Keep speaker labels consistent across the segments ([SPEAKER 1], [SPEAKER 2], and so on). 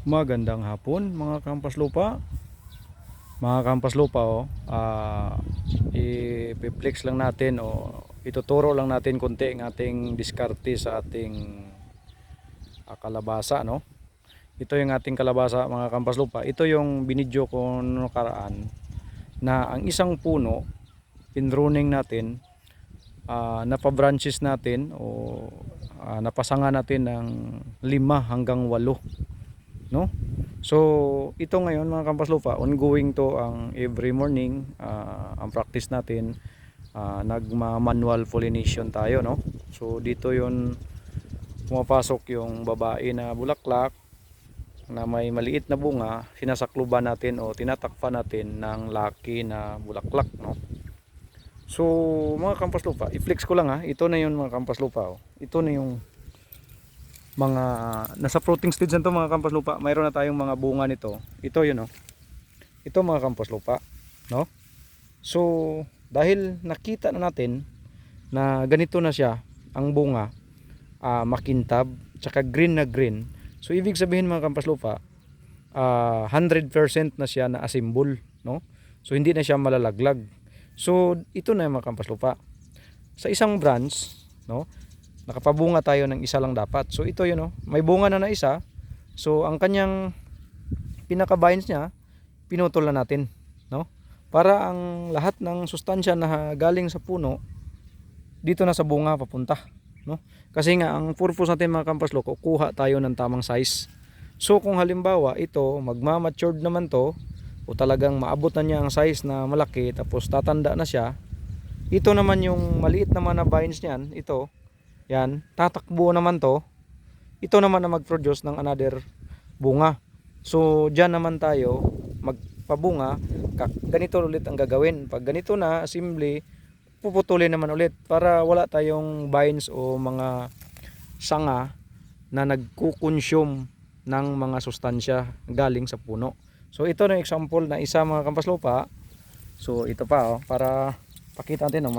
[SPEAKER 1] Magandang hapon mga kampas lupa. Mga kampas lupa, i-flex lang natin o ituturo lang natin konti ang ating diskarte sa ating kalabasa, no? Ito yung ating kalabasa mga kampas lupa. Ito yung binidyo ko noong nakaraan na ang isang puno pinruning natin, napabranches natin o napasanga natin ng 5 hanggang 8, no? So ito ngayon mga kampas lupa, ongoing to ang every morning. Ang practice natin, nagma-manual pollination tayo, no? So dito yon pumapasok yung babae na bulaklak na may maliit na bunga, sinasakluban natin o tinatakpan natin ng laki na bulaklak, no? So mga kampas lupa, i-flex ko lang, ito na yun mga kampas lupa, ito na yung mga nasa fruiting stage na to mga kampas lupa. Mayroon na tayong mga bunga nito. Ito yun, ito mga kampas lupa, no? So dahil nakita na natin na ganito na siya ang bunga, makintab tsaka green na green, so ibig sabihin mga kampas lupa, 100% na siya na assemble, no? So hindi na siya malalaglag. So ito na yung mga kampas lupa. Sa isang branch, no, nakapabunga tayo ng isa lang dapat. So ito yun, may bunga na isa. So ang kanyang pinaka vines niya, pinutol na natin, no? Para ang lahat ng sustansya na galing sa puno dito na sa bunga papunta, no? Kasi nga ang purpose natin mga kampas loko, kuha tayo ng tamang size. So kung halimbawa ito magma-matured naman to, o talagang maabot na niya ang size na malaki, tapos tatanda na siya, ito naman yung maliit naman na vines niyan, ito, yan, tatakbo naman to, ito naman na mag-produce ng another bunga. So dyan naman tayo magpabunga. Ganito ulit ang gagawin. Pag ganito na assembly, puputulin naman ulit para wala tayong vines o mga sanga na nagkukonsume ng mga sustansya galing sa puno. So ito na example na isa mga kampas lupa. So ito pa, para pakita natin,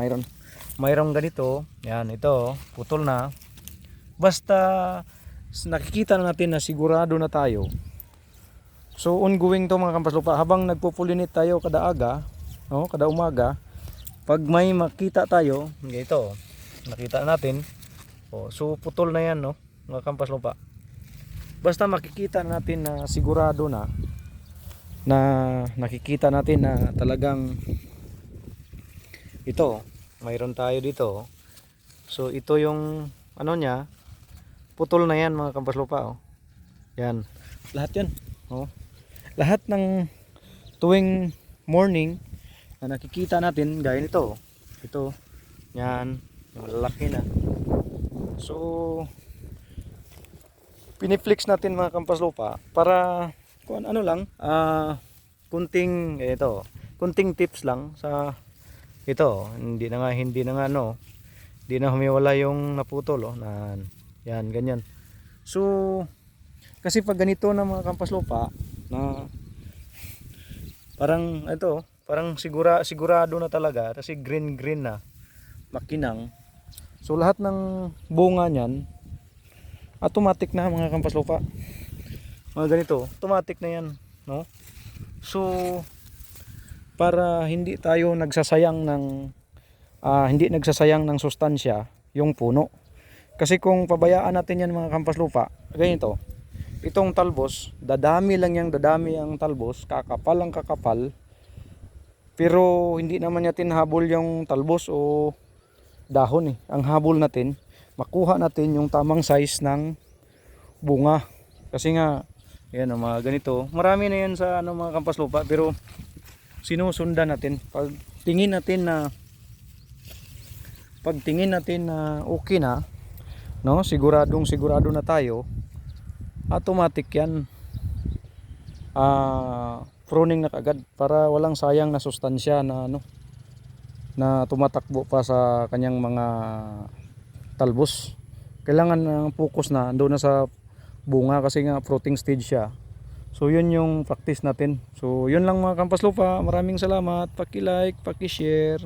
[SPEAKER 1] mayroong ganito. Yan, ito putol na. Basta nakikita na natin na sigurado na tayo. So ongoing to mga kampas lupa, habang nagpupulinit tayo kada aga, no, kada umaga. Pag may makita tayo, ito, nakita natin. So putol na yan, no, mga kampas lupa. Basta makikita natin na sigurado na nakikita natin na talagang ito, mayroon tayo dito. So ito yung ano niya, putol na yan mga kampas lupa, yan, lahat yan, lahat ng tuwing morning na nakikita natin gaya nito, ito, yan, malaki na. So piniflex natin mga kampas lupa para kung ano lang, kunting tips lang sa ito. Hindi na nga hindi na humiwala yung naputol, yan, ganyan. So kasi pag ganito na mga kampas lupa, na parang sigurado na talaga, kasi green na, makinang. So lahat ng bunga niyan automatic na mga kampas lupa. Mga ganito, automatic na yan, no? So para hindi tayo nagsasayang ng sustansya yung puno. Kasi kung pabayaan natin yan mga kampas lupa, ganito, itong talbos, dadami ang talbos, kakapal ang kakapal, pero hindi naman natin habol yung talbos o dahon. Ang habol natin, makuha natin yung tamang size ng bunga. Kasi nga yan, mga ganito, marami na yan sa mga kampas lupa, pero sinusundan natin. Pag tingin natin na okay na, no, sigurado na tayo, automatic yan, pruning na kagad para walang sayang na sustansya na tumatakbo pa sa kanyang mga talbos. Kailangan ng focus na doon na sa bunga, kasi nga fruiting stage siya. So yun yung practice natin. So yun lang mga kampas lupa, maraming salamat, paki-like, paki-share.